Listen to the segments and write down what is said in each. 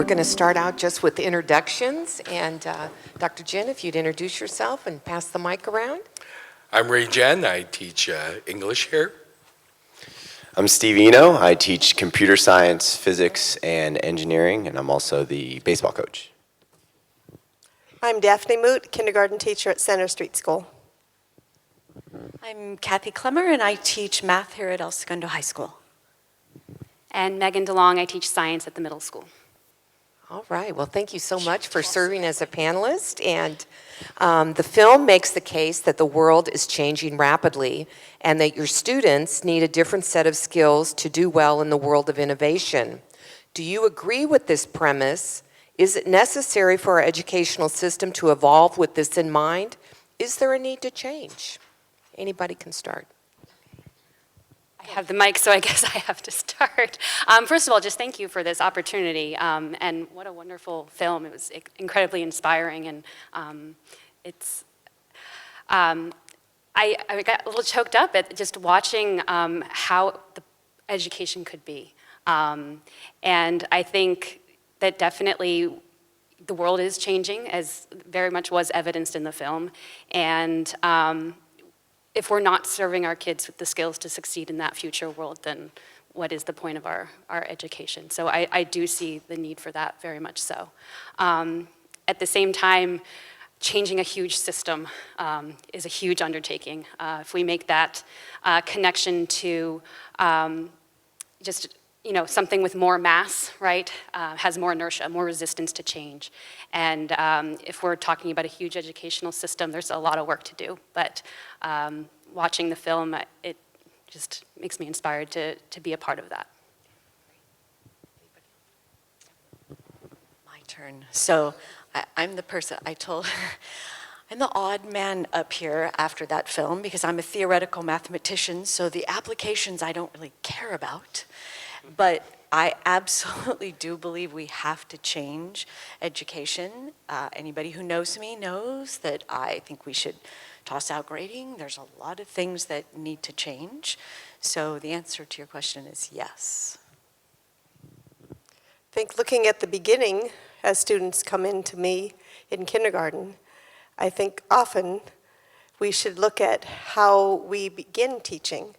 going to start out just with introductions. And Dr. Jen, if you'd introduce yourself and pass the mic around. I'm Ray Jen. I teach English here. I'm Steve Eno. I teach computer science, physics, and engineering, and I'm also the baseball coach. I'm Daphne Moot, kindergarten teacher at Center Street School. I'm Kathy Clemmer, and I teach math here at Segundo High School. And Megan DeLong, I teach science at the middle school. All right. Well, thank you so much for serving as a panelist. And the film makes the case that the world is changing rapidly and that your students need a different set of skills to do well in the world of innovation. Do you agree with this premise? Is it necessary for our educational system to evolve with this in mind? Is there a need to change? Anybody can start. I have the mic, so I guess I have to start. First of all, just thank you for this opportunity, and what a wonderful film. It was incredibly inspiring, and I got a little choked up at just watching how the education could be. And I think that definitely the world is changing, as very much was evidenced in the film, and if we're not serving our kids with the skills to succeed in that future world, then what is the point of our education? So I do see the need for that very much so. At the same time, changing a huge system is a huge undertaking. If we make that connection to just something with more mass, right, has more inertia, more resistance to change. And if we're talking about a huge educational system, there's a lot of work to do. But watching the film, it just makes me inspired to be a part of that. My turn. So I'm the person I'm the odd man up here after that film because I'm a theoretical mathematician, so the applications I don't really care about. But I absolutely do believe we have to change education. Anybody who knows me knows that I think we should toss out grading. There's a lot of things that need to change. So the answer to your question is yes. I think looking at the beginning, as students come into me in kindergarten, I think often we should look at how we begin teaching,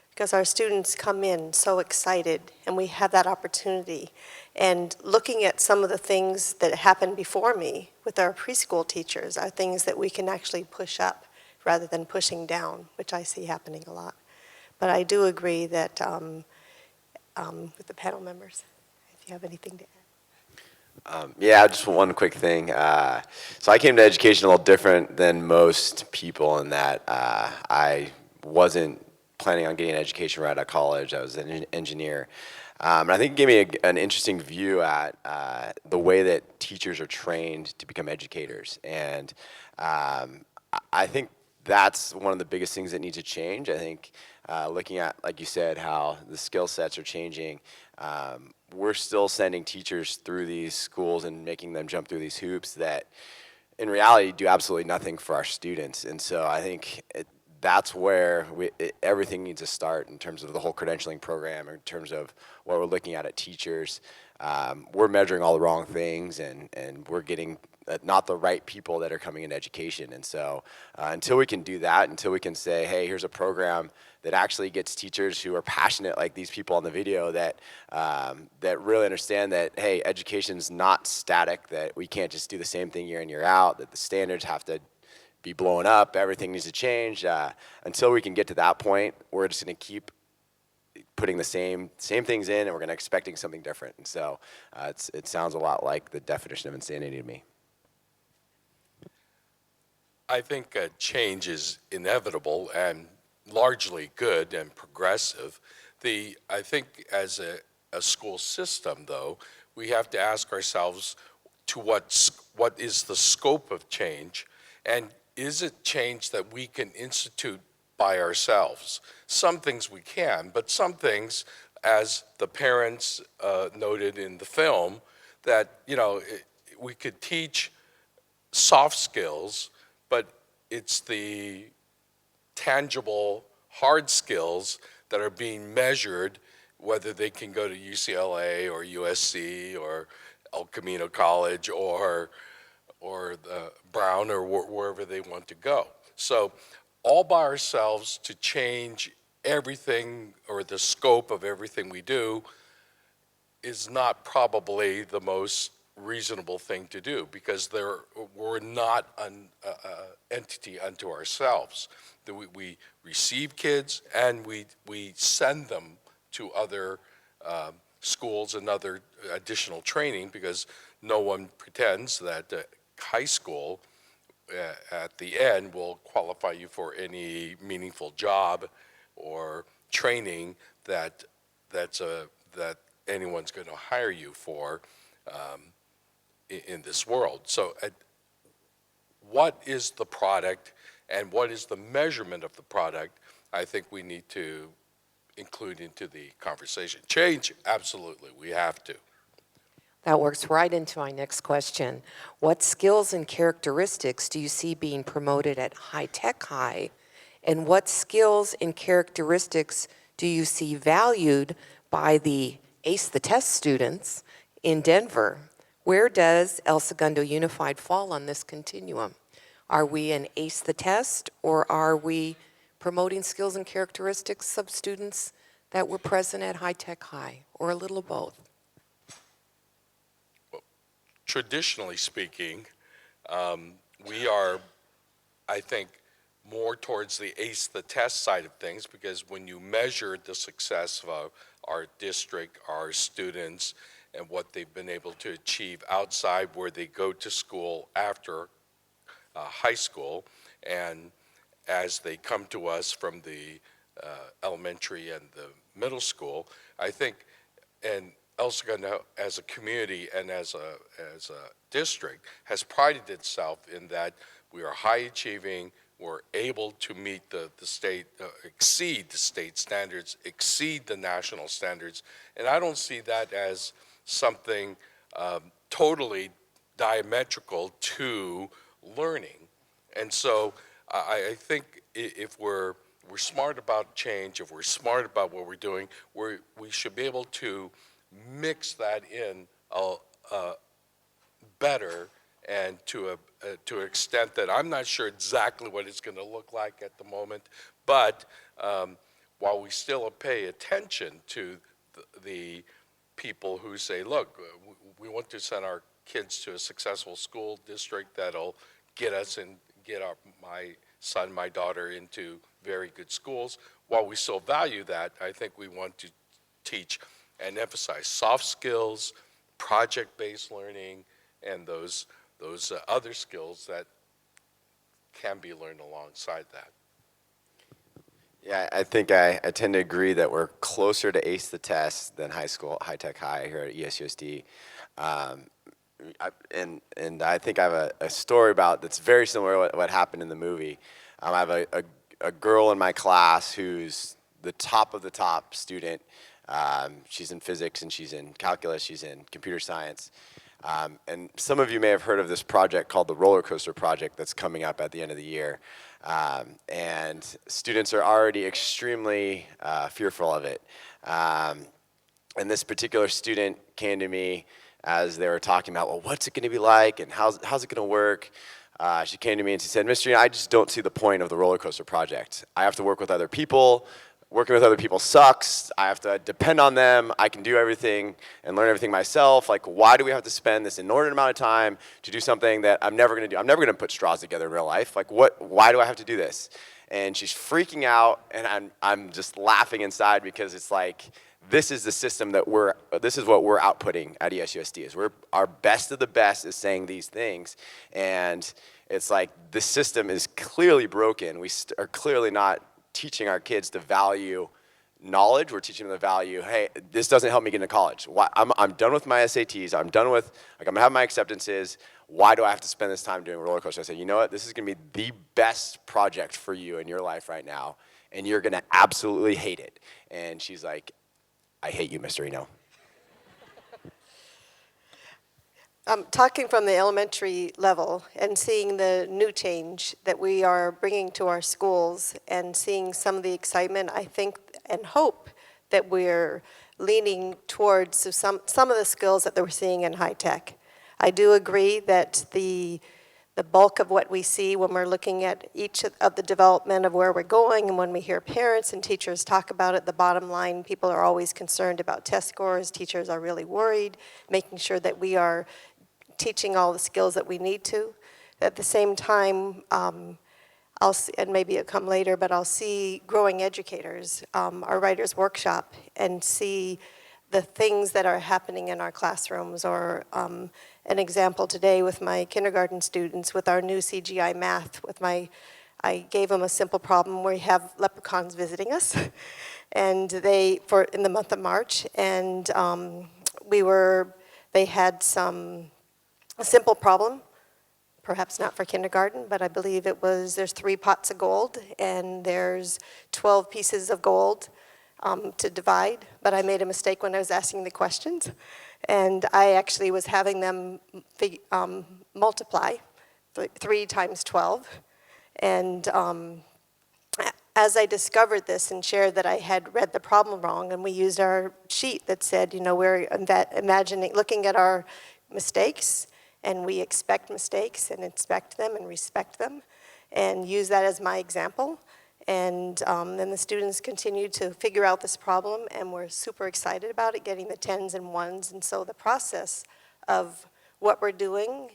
because our students come in so excited and we have that opportunity. And looking at some of the things that happened before me with our preschool teachers are things that we can actually push up rather than pushing down, which I see happening a lot. But I do agree that with the panel members, if you have anything to add. Yeah, just one quick thing. So I came to education a little different than most people in that I wasn't planning on getting an education right out of college. I was an engineer. And I think it gave me an interesting view at the way that teachers are trained to become educators. And I think that's one of the biggest things that need to change. I think looking at, like you said, how the skill sets are changing, we're still sending teachers through these schools and making them jump through these hoops that in reality do absolutely nothing for our students. And so I think that's where everything needs to start in terms of the whole credentialing program, in terms of what we're looking at teachers. We're measuring all the wrong things, and we're getting not the right people that are coming into education. And so until we can do that, until we can say, hey, here's a program that actually gets teachers who are passionate like these people on the video that really understand that, hey, education's not static, that we can't just do the same thing year in, year out, that the standards have to be blown up, everything needs to change. Until we can get to that point, we're just going to keep putting the same things in, and we're going to expecting something different. And so it sounds a lot like the definition of insanity to me. I think change is inevitable and largely good and progressive. I think as a school system, though, we have to ask ourselves to what is the scope of change, and is it change that we can institute by ourselves? Some things we can, but some things, as the parents noted in the film, that we could teach soft skills, but it's the tangible hard skills that are being measured, whether they can go to UCLA or USC or El Camino College or the Brown or wherever they want to go. So all by ourselves to change everything or the scope of everything we do is not probably the most reasonable thing to do because we're not an entity unto ourselves. We receive kids and we send them to other schools and other additional training because no one pretends that high school at the end will qualify you for any meaningful job or training that anyone's going to hire you for in this world. So what is the product and what is the measurement of the product, I think we need to include into the conversation. Change, absolutely, we have to. That works right into my next question. What skills and characteristics do you see being promoted at High Tech High? And what skills and characteristics do you see valued by the Ace the Test students in Denver? Where does El Segundo Unified fall on this continuum? Are we an Ace the Test, or are we promoting skills and characteristics of students that were present at High Tech High, or a little of both? Traditionally speaking, we are, I think, more towards the ace the test side of things because when you measure the success of our district, our students, and what they've been able to achieve outside where they go to school after high school, and as they come to us from the elementary and the middle school, I think, and El Segundo as a community and as a district has prided itself in that we are high achieving, we're able to meet the state, exceed the state standards, exceed the national standards, and I don't see that as something totally diametrical to learning. And so I think if we're smart about change, if we're smart about what we're doing, we should be able to mix that in better and to an extent that I'm not sure exactly what it's going to look like at the moment, but while we still pay attention to the people who say, look, we want to send our kids to a successful school district that'll get us and get my son, my daughter into very good schools. While we still value that, I think we want to teach and emphasize soft skills, project-based learning, and those other skills that can be learned alongside that. Yeah, I think I tend to agree that we're closer to Ace the Test than High Tech High here at ESUSD. And I think I have a story about that's very similar to what happened in the movie. I have a girl in my class who's the top of the top student. She's in physics and she's in calculus, she's in computer science. And some of you may have heard of this project called the Roller Coaster Project that's coming up at the end of the year. And students are already extremely fearful of it. And this particular student came to me as they were talking about, well, what's it going to be like and how's it going to work? She came to me and she said, Mr. I just don't see the point of the roller coaster project. I have to work with other people. Working with other people sucks. I have to depend on them. I can do everything and learn everything myself. Like, why do we have to spend this inordinate amount of time to do something that I'm never going to do? I'm never going to put straws together in real life. Like, why do I have to do this? And she's freaking out, and I'm just laughing inside because it's like, this is the system that this is what we're outputting at ESUSD. Is our best of the best is saying these things, and it's like the system is clearly broken. We are clearly not teaching our kids to value knowledge. We're teaching them the value, hey, this doesn't help me get into college. I'm done with my SATs. I'm done with, I'm gonna have my acceptances. Why do I have to spend this time doing roller coaster? I say, you know what, this is gonna be the best project for you in your life right now, and you're gonna absolutely hate it. And she's like, I hate you, Mr. Eno. Talking from the elementary level and seeing the new change that we are bringing to our schools and seeing some of the excitement, I think and hope that we're leaning towards some of the skills that we're seeing in high tech. I do agree that the bulk of what we see when we're looking at each of the development of where we're going, and when we hear parents and teachers talk about it, the bottom line, people are always concerned about test scores. Teachers are really worried, making sure that we are teaching all the skills that we need to. At the same time, I'll see, and maybe it'll come later, but I'll see growing educators, our writers workshop, and see the things that are happening in our classrooms, or an example today with my kindergarten students with our new CGI math. I gave them a simple problem where we have leprechauns visiting us, and in the month of March, and they had a simple problem, perhaps not for kindergarten, but I believe it was, there's 3 pots of gold, and there's 12 pieces of gold to divide, but I made a mistake when I was asking the questions, and I actually was having them multiply 3 times 12, and as I discovered this and shared that I had read the problem wrong, and we used our sheet that said, we're looking at our mistakes, and we expect mistakes and inspect them and respect them, and use that as my example. And then the students continued to figure out this problem, and we're super excited about it, getting the 10s and 1s. And so the process of what we're doing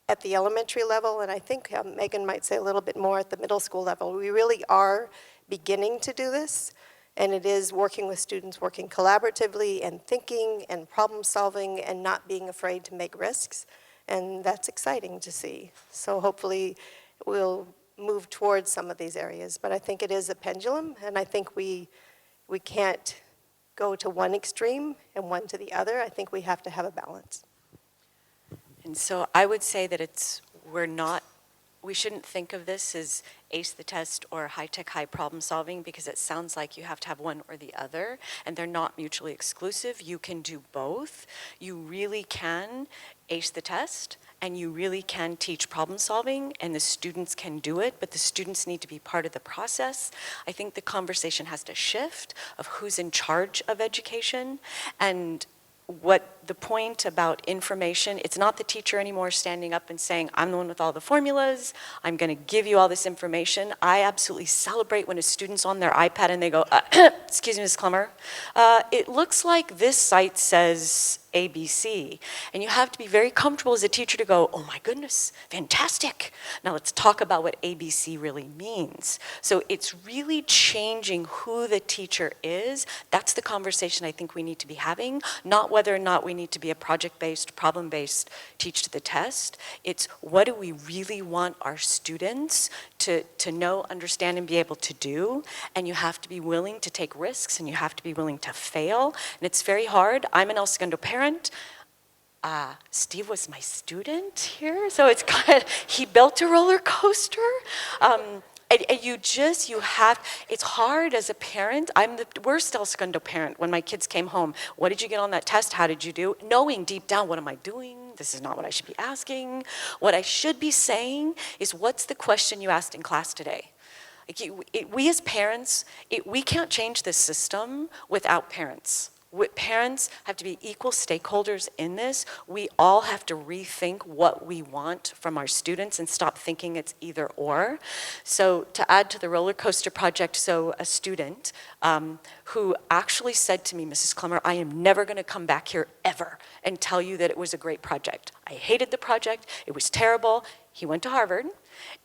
at the elementary level, and I think Megan might say a little bit more at the middle school level, we really are beginning to do this. And it is working with students, working collaboratively and thinking and problem solving and not being afraid to make risks. And that's exciting to see. So hopefully we'll move towards some of these areas. But I think it is a pendulum, and I think we can't go to one extreme and one to the other. I think we have to have a balance. And so I would say that we shouldn't think of this as ace the test or high-tech, high problem solving, because it sounds like you have to have one or the other, and they're not mutually exclusive. You can do both. You really can ace the test, and you really can teach problem solving, and the students can do it, but the students need to be part of the process. I think the conversation has to shift of who's in charge of education, and what the point about information, it's not the teacher anymore standing up and saying, I'm the one with all the formulas, I'm going to give you all this information. I absolutely celebrate when a student's on their iPad and they go, excuse me, Ms. Clemmer, it looks like this site says ABC. And you have to be very comfortable as a teacher to go, oh my goodness, fantastic. Now let's talk about what ABC really means. So it's really changing who the teacher is. That's the conversation I think we need to be having, not whether or not we need to be a project-based, problem-based teach to the test. It's what do we really want our students to know, understand, and be able to do. And you have to be willing to take risks, and you have to be willing to fail. And it's very hard. I'm an El Segundo parent. Steve was my student here, so it's kind of, he built a roller coaster. And it's hard as a parent. I'm the worst El Segundo parent when my kids came home. What did you get on that test? How did you do? Knowing deep down, what am I doing? This is not what I should be asking. What I should be saying is, what's the question you asked in class today? We as parents, we can't change this system without parents. Parents have to be equal stakeholders in this. We all have to rethink what we want from our students and stop thinking it's either or. So to add to the roller coaster project, so a student who actually said to me, Mrs. Clemmer, I am never going to come back here ever and tell you that it was a great project. I hated the project. It was terrible. He went to Harvard,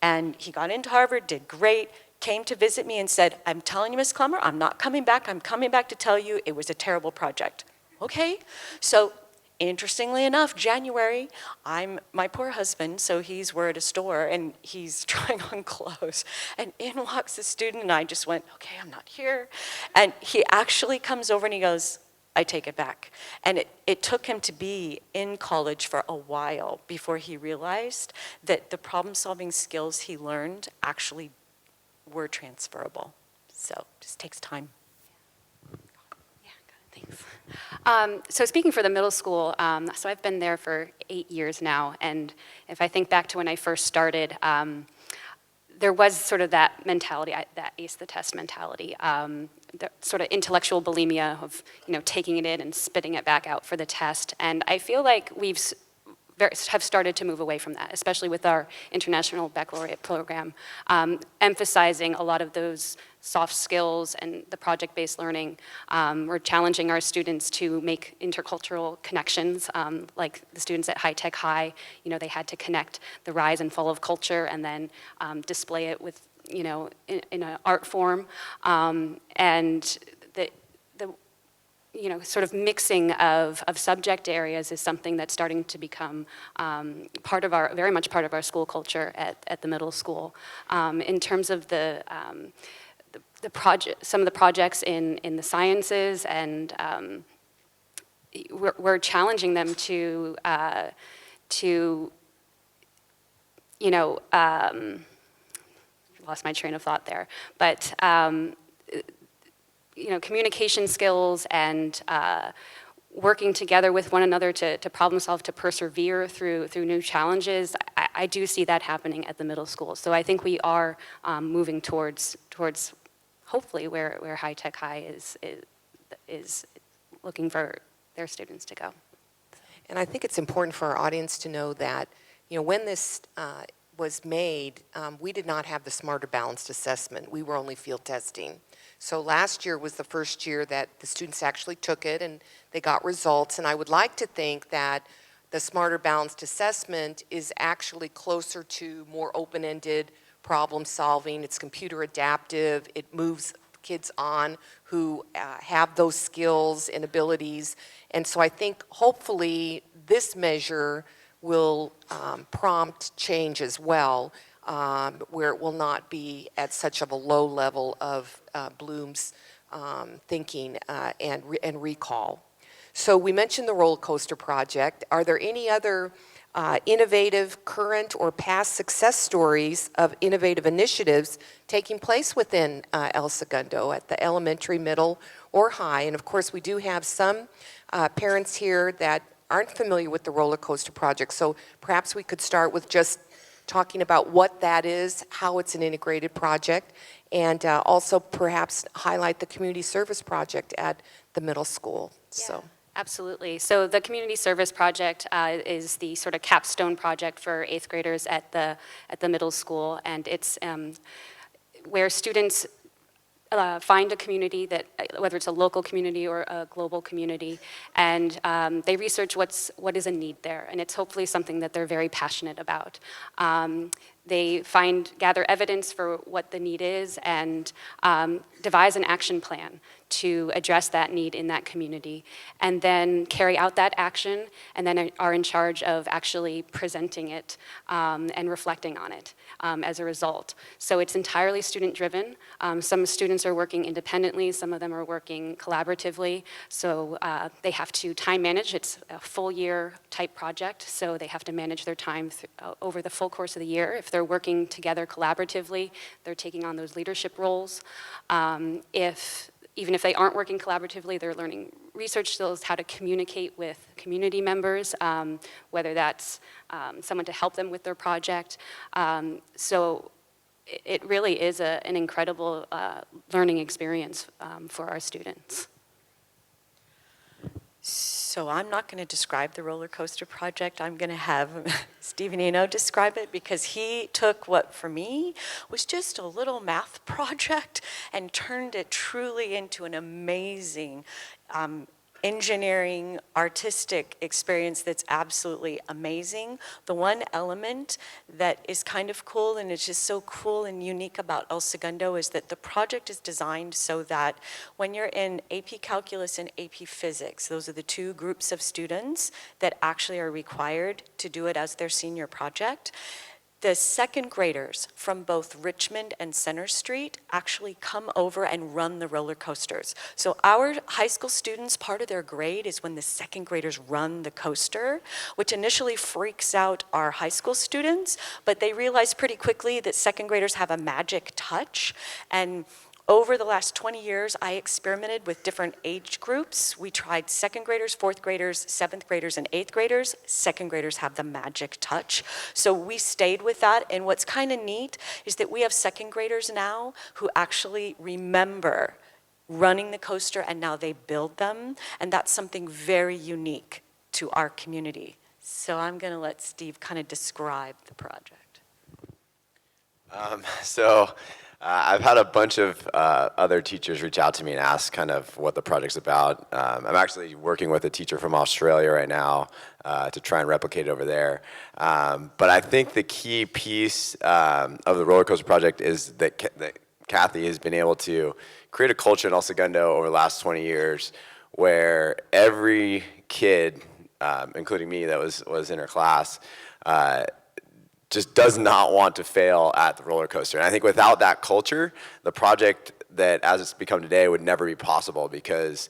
and he got into Harvard, did great, came to visit me and said, I'm telling you, Ms. Clemmer, I'm not coming back. I'm coming back to tell you it was a terrible project. Okay, so interestingly enough, January, my poor husband, so we're at a store and he's trying on clothes, and in walks the student, and I just went, okay, I'm not here. And he actually comes over and he goes, I take it back. And it took him to be in college for a while before he realized that the problem-solving skills he learned actually were transferable. So it just takes time. Yeah, thanks. So speaking for the middle school, so I've been there for 8 years now, and if I think back to when I first started, there was sort of that mentality, that ace the test mentality, the sort of intellectual bulimia of, taking it in and spitting it back out for the test. And I feel like have started to move away from that, especially with our International Baccalaureate program, emphasizing a lot of those soft skills and the project-based learning. We're challenging our students to make intercultural connections, like the students at High Tech High, they had to connect the rise and fall of culture and then display it with, in an art form. And the sort of mixing of subject areas is something that's starting to become very much part of our school culture at the middle school. In terms of some of the projects in the sciences, and we're challenging them to lost my train of thought there, but communication skills and working together with one another to problem solve, to persevere through new challenges. I do see that happening at the middle school. So I think we are moving towards hopefully where High Tech High is looking for their students to go. And I think it's important for our audience to know that, when this was made, we did not have the Smarter Balanced Assessment. We were only field testing. So last year was the first year that the students actually took it and they got results. And I would like to think that the Smarter Balanced Assessment is actually closer to more open-ended problem solving. It's computer adaptive. It moves kids on who have those skills and abilities. And so I think hopefully this measure will prompt change as well, where it will not be at such of a low level of Bloom's thinking and recall. So we mentioned the roller coaster project. Are there any other innovative, current, or past success stories of innovative initiatives taking place within El Segundo at the elementary, middle, or high? And of course, we do have some parents here that aren't familiar with the roller coaster project. So perhaps we could start with just talking about what that is, how it's an integrated project, and also perhaps highlight the community service project at the middle school. So. Absolutely. So the community service project is the sort of capstone project for 8th graders at the middle school, and it's where students find a community that, whether it's a local community or a global community, and they research what is a need there, and it's hopefully something that they're very passionate about. They gather evidence for what the need is and devise an action plan to address that need in that community, and then carry out that action, and then are in charge of actually presenting it and reflecting on it as a result. So it's entirely student-driven. Some students are working independently, some of them are working collaboratively, so they have to time manage. It's a full year type project, so they have to manage their time over the full course of the year. If they're working together collaboratively, they're taking on those leadership roles. Even if they aren't working collaboratively, they're learning research skills, how to communicate with community members, whether that's someone to help them with their project. So it really is an incredible learning experience for our students. So I'm not going to describe the roller coaster project. I'm going to have Stephen Eno describe it, because he took what for me was just a little math project and turned it truly into an amazing engineering, artistic experience that's absolutely amazing. The one element that is kind of cool, and it's just so cool and unique about El Segundo, is that the project is designed so that when you're in AP Calculus and AP Physics, those are the two groups of students that actually are required to do it as their senior project. The second graders from both Richmond and Center Street actually come over and run the roller coasters. So our high school students, part of their grade is when the second graders run the coaster, which initially freaks out our high school students, but they realize pretty quickly that second graders have a magic touch. And Over the last 20 years, I experimented with different age groups. We tried second graders, fourth graders, seventh graders, and eighth graders. Second graders have the magic touch. So we stayed with that. And what's kind of neat is that we have second graders now who actually remember running the coaster, and now they build them. And that's something very unique to our community. So I'm going to let Steve kind of describe the project. I've had a bunch of other teachers reach out to me and ask kind of what the project's about. I'm actually working with a teacher from Australia right now to try and replicate it over there. But I think the key piece of the roller coaster project is that Kathy has been able to create a culture in El Segundo over the last 20 years where every kid, including me that was in her class, just does not want to fail at the roller coaster. And I think without that culture, the project that as it's become today would never be possible, because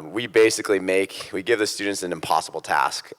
we basically give the students an impossible task.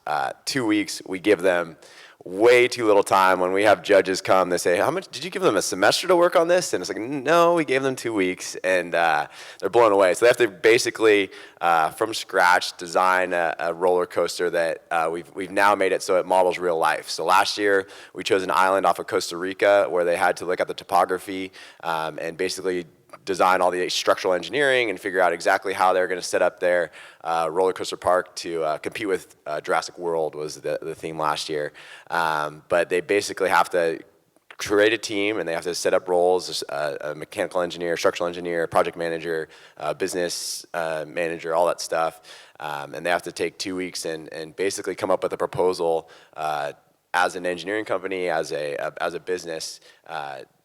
2 weeks, we give them way too little time. When we have judges come, they say, how much, did you give them a semester to work on this? And it's like, no, we gave them 2 weeks, and they're blown away. So they have to basically, from scratch, design a roller coaster that we've now made it so it models real life. So last year, we chose an island off of Costa Rica where they had to look at the topography and basically design all the structural engineering and figure out exactly how they're going to set up their roller coaster park to compete with Jurassic World was the theme last year. But they basically have to create a team, and they have to set up roles, a mechanical engineer, structural engineer, project manager, business manager, all that stuff. And they have to take 2 weeks and basically come up with a proposal as an engineering company, as a business,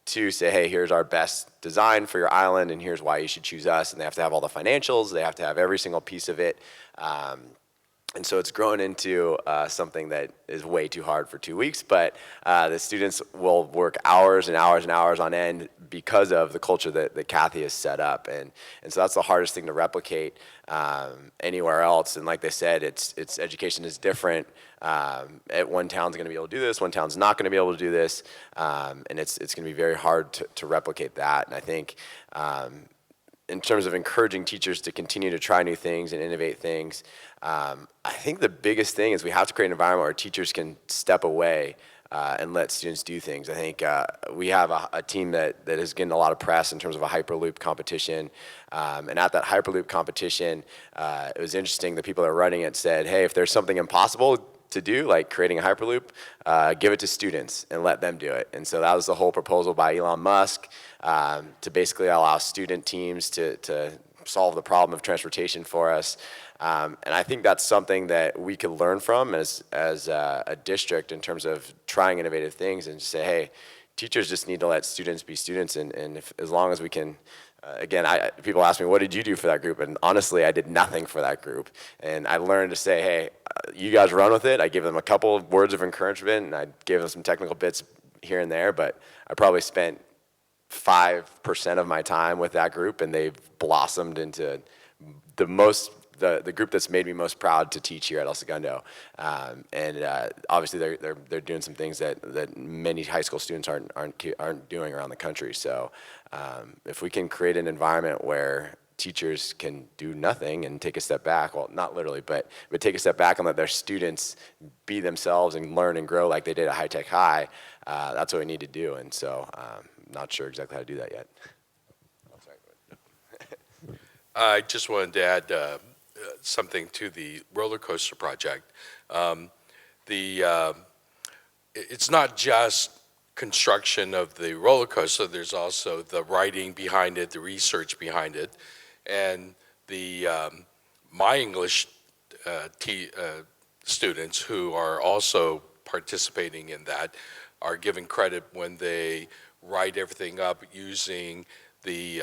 to say, hey, here's our best design for your island, and here's why you should choose us. And they have to have all the financials. They have to have every single piece of it. And so it's grown into something that is way too hard for 2 weeks. But the students will work hours and hours and hours on end because of the culture that Kathy has set up. And so that's the hardest thing to replicate anywhere else. And like they said, it's education is different. One town's going to be able to do this, one town's not going to be able to do this, and it's going to be very hard to replicate that. And I think in terms of encouraging teachers to continue to try new things and innovate things, I think the biggest thing is we have to create an environment where teachers can step away and let students do things. I think we have a team that is getting a lot of press in terms of a Hyperloop competition. And at that Hyperloop competition, it was interesting, the people that are running it said, hey, if there's something impossible to do, like creating a Hyperloop, give it to students and let them do it. And so that was the whole proposal by Elon Musk to basically allow student teams to solve the problem of transportation for us. And I think that's something that we could learn from as a district in terms of trying innovative things and just say, hey, teachers just need to let students be students, and as long as we can. Again, people ask me, what did you do for that group? And honestly, I did nothing for that group. And I learned to say, hey, you guys run with it. I gave them a couple of words of encouragement, and I gave them some technical bits here and there, but I probably spent 5% of my time with that group, and they've blossomed into the group that's made me most proud to teach here at El Segundo. Obviously they're doing some things that many high school students aren't doing around the country. So if we can create an environment where teachers can do nothing and take a step back, well, not literally, but take a step back and let their students be themselves and learn and grow like they did at High Tech High, that's what we need to do. And so I'm not sure exactly how to do that yet. I just wanted to add something to the roller coaster project. It's not just construction of the roller coaster, there's also the writing behind it, the research behind it, and my English students who are also participating in that are given credit when they write everything up using the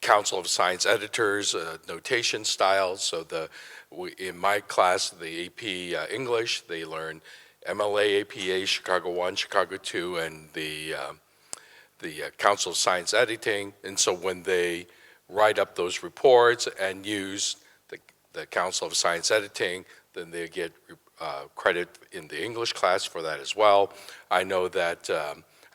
Council of Science Editors notation style. So in my class, the AP English, they learn MLA, APA, Chicago 1, Chicago 2, and the Council of Science Editing. And so when they write up those reports and use the Council of Science Editing, then they get credit in the English class for that as well. I know that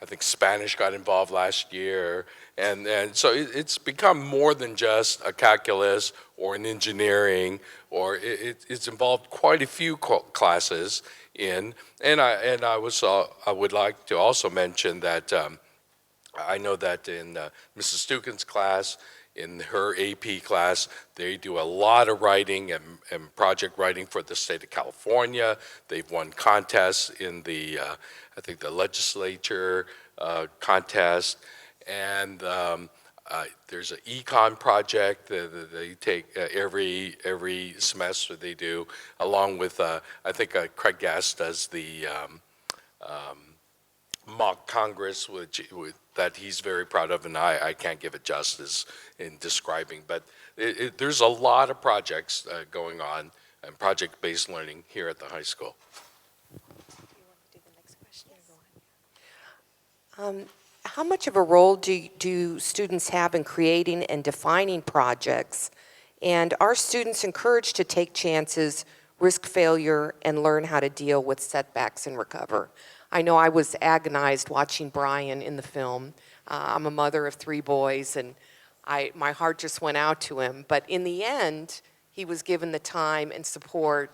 I think Spanish got involved last year. And so it's become more than just a calculus or an engineering, or it's involved quite a few classes in. And I would like to also mention that I know that in Mrs. Stukin's class, in her AP class, they do a lot of writing and project writing for the state of California. They've won contests in the, I think the legislature contest, and there's an econ project that they take every semester they do, along with, I think Craig Gass does the mock Congress, that he's very proud of, and I can't give it justice in describing, but there's a lot of projects going on and project-based learning here at the high school. How much of a role do students have in creating and defining projects? And are students encouraged to take chances, risk failure, and learn how to deal with setbacks and recover? I know I was agonized watching Brian in the film. I'm a mother of 3 boys, and my heart just went out to him. But in the end, he was given the time and support,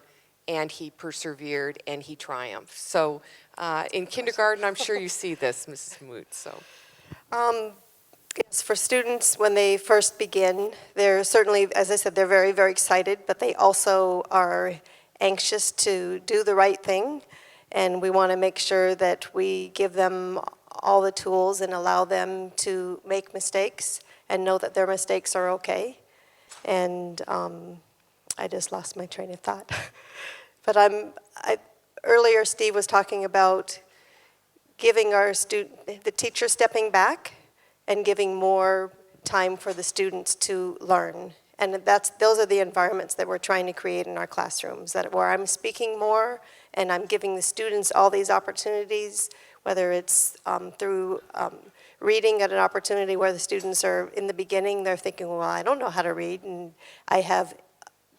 and he persevered, and he triumphed. So in kindergarten, I'm sure you see this, Mrs. Moot. So. Yes, for students, when they first begin, they're certainly, as I said, they're very, very excited, but they also are anxious to do the right thing. And we want to make sure that we give them all the tools and allow them to make mistakes and know that their mistakes are okay. And I just lost my train of thought. But earlier Steve was talking about giving the teacher stepping back and giving more time for the students to learn. And those are the environments that we're trying to create in our classrooms, where I'm speaking more and I'm giving the students all these opportunities, whether it's through reading at an opportunity where the students are, in the beginning, they're thinking, well, I don't know how to read, and I have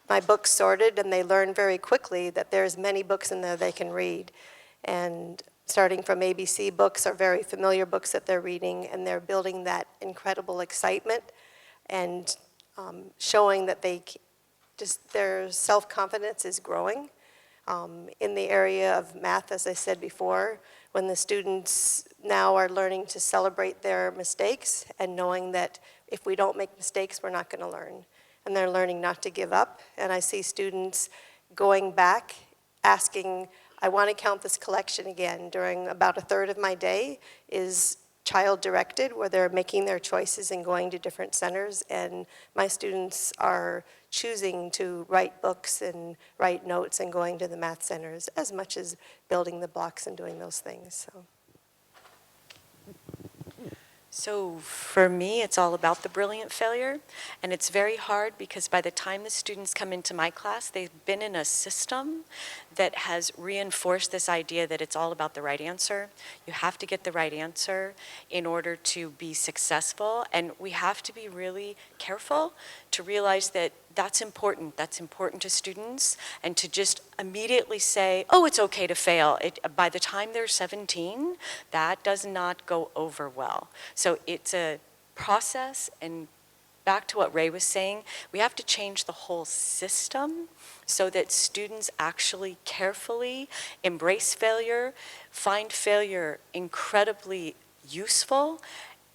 my books sorted, and they learn very quickly that there's many books in there they can read. And starting from ABC books are very familiar books that they're reading, and they're building that incredible excitement and showing that their self-confidence is growing. In the area of math, as I said before, when the students now are learning to celebrate their mistakes and knowing that if we don't make mistakes, we're not going to learn. And they're learning not to give up. And I see students going back, asking, I want to count this collection again. During about a third of my day is child-directed, where they're making their choices and going to different centers, and my students are choosing to write books and write notes and going to the math centers as much as building the blocks and doing those things. So for me, it's all about the brilliant failure, and it's very hard because by the time the students come into my class, they've been in a system that has reinforced this idea that it's all about the right answer. You have to get the right answer in order to be successful, and we have to be really careful to realize that that's important to students, and to just immediately say, oh, it's okay to fail. By the time they're 17, that does not go over well. So it's a process, and back to what Ray was saying, we have to change the whole system so that students actually carefully embrace failure, find failure incredibly useful,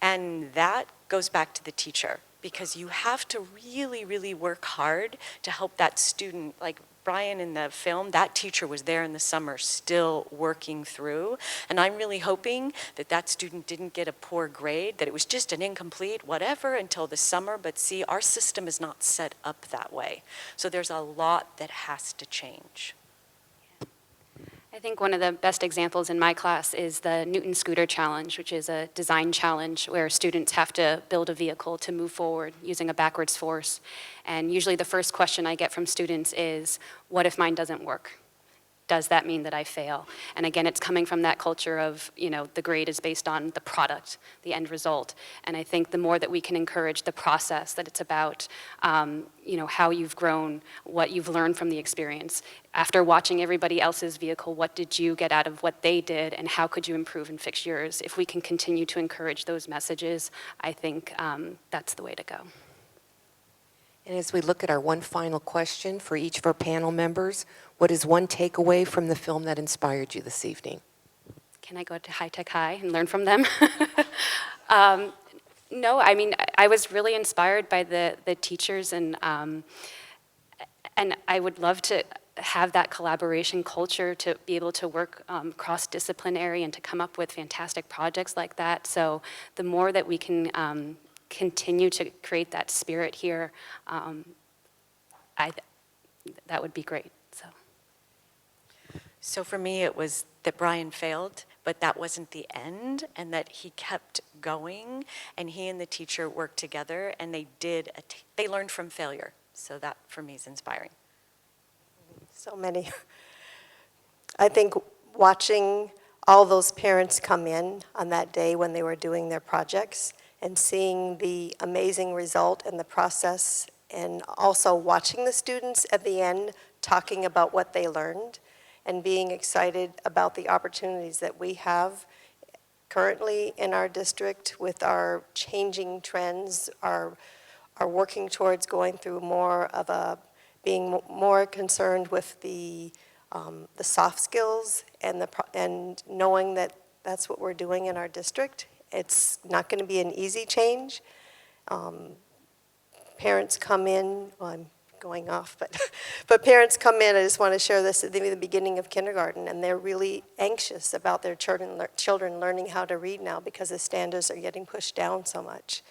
and that goes back to the teacher. Because you have to really, really work hard to help that student. Like Brian in the film, that teacher was there in the summer still working through. And I'm really hoping that that student didn't get a poor grade, that it was just an incomplete whatever until the summer. But see, our system is not set up that way. So there's a lot that has to change. I think one of the best examples in my class is the Newton Scooter Challenge, which is a design challenge where students have to build a vehicle to move forward using a backwards force. And usually the first question I get from students is, what if mine doesn't work? does that mean that I fail? And again, it's coming from that culture of, the grade is based on the product, the end result. And I think the more that we can encourage the process, that it's about, how you've grown, what you've learned from the experience. After watching everybody else's vehicle, what did you get out of what they did, and how could you improve and fix yours? If we can continue to encourage those messages, I think that's the way to go. And as we look at our one final question for each of our panel members, what is one takeaway from the film that inspired you this evening? Can I go to High Tech High and learn from them? No, I mean, I was really inspired by the teachers, and I would love to have that collaboration culture to be able to work cross-disciplinary and to come up with fantastic projects like that. So the more that we can continue to create that spirit here, that would be great. So for me, it was that Brian failed, but that wasn't the end, and that he kept going, and he and the teacher worked together, and they learned from failure. So that, for me, is inspiring. So many. I think watching all those parents come in on that day when they were doing their projects and seeing the amazing result and the process, and also watching the students at the end talking about what they learned and being excited about the opportunities that we have currently in our district with our changing trends, are working towards going through more of being more concerned with the soft skills and knowing that that's what we're doing in our district. It's not going to be an easy change. Parents come in, well, I'm going off, but parents come in, I just want to share this at the beginning of kindergarten, and they're really anxious about their children learning how to read now because the standards are getting pushed down so much.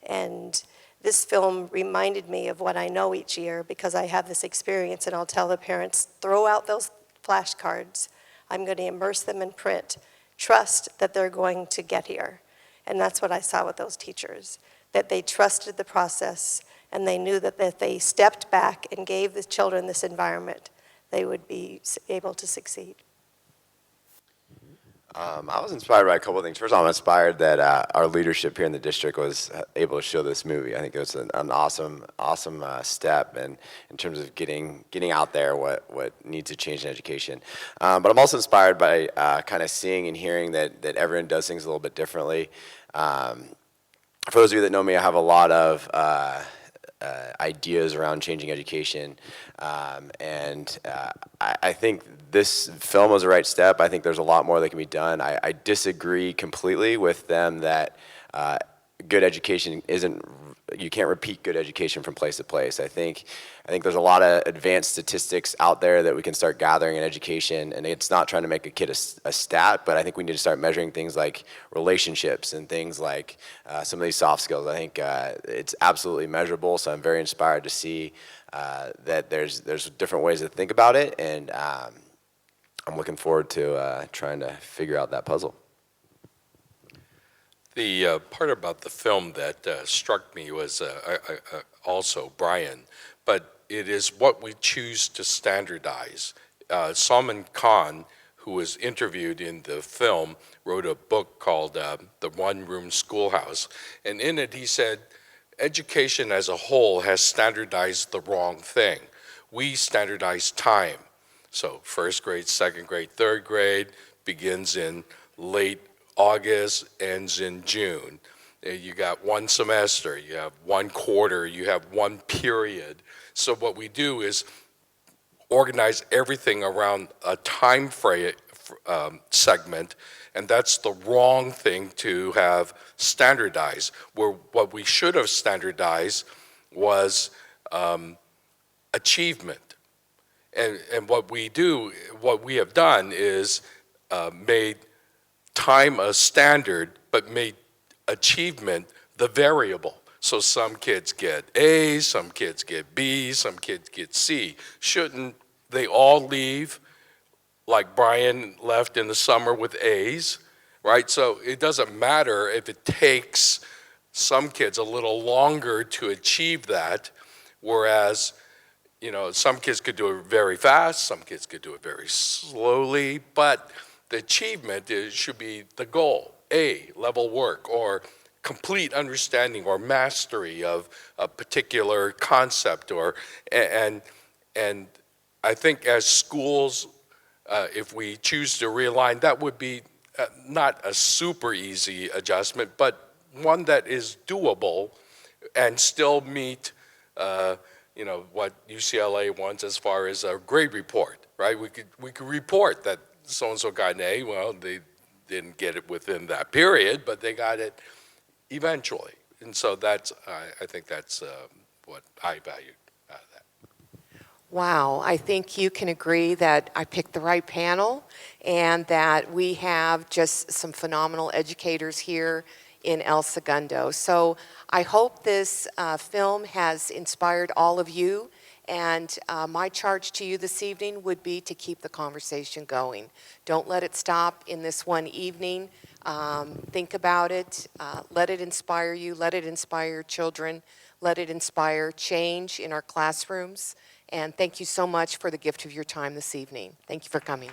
And this film reminded me of what I know each year because I have this experience, and I'll tell the parents, throw out those flashcards. I'm going to immerse them in print. Trust that they're going to get here. And that's what I saw with those teachers, that they trusted the process, and they knew that if they stepped back and gave the children this environment, they would be able to succeed. I was inspired by a couple of things. First of all, I'm inspired that our leadership here in the district was able to show this movie. I think it was an awesome step in terms of getting out there what needs to change in education. But I'm also inspired by kind of seeing and hearing that everyone does things a little bit differently. For those of you that know me, I have a lot of ideas around changing education, and I think this film was the right step. I think there's a lot more that can be done. I disagree completely with them that good education you can't repeat good education from place to place. I think there's a lot of advanced statistics out there that we can start gathering in education, and it's not trying to make a kid a stat, but I think we need to start measuring things like relationships and things like some of these soft skills. I think it's absolutely measurable, so I'm very inspired to see that there's different ways to think about it, and I'm looking forward to trying to figure out that puzzle. The part about the film that struck me was also Brian, but it is what we choose to standardize. Salman Khan, who was interviewed in the film, wrote a book called The One-Room Schoolhouse, and in it he said, education as a whole has standardized the wrong thing. We standardize time. So first grade, second grade, third grade begins in late August, ends in June. You got one semester, you have one quarter, you have one period. So what we do is organize everything around a time frame segment, and that's the wrong thing to have standardized. Where what we should have standardized was achievement. And what we have done is made time a standard, but made achievement the variable. So some kids get A's, some kids get B's, some kids get C. Shouldn't they all leave like Brian left in the summer with A's, right? So it doesn't matter if it takes some kids a little longer to achieve that, whereas, some kids could do it very fast, some kids could do it very slowly, but the achievement should be the goal. A-level work or complete understanding or mastery of a particular concept and I think as schools, if we choose to realign, that would be not a super easy adjustment, but one that is doable and still meet, what UCLA wants as far as a grade report, right? We could report that so-and-so got an A. Well, they didn't get it within that period, but they got it eventually. And so I think that's what I valued out of that. Wow, I think you can agree that I picked the right panel and that we have just some phenomenal educators here in El Segundo. So I hope this film has inspired all of you, and my charge to you this evening would be to keep the conversation going. Don't let it stop in this one evening. Think about it. Let it inspire you. Let it inspire your children. Let it inspire change in our classrooms. And thank you so much for the gift of your time this evening. Thank you for coming.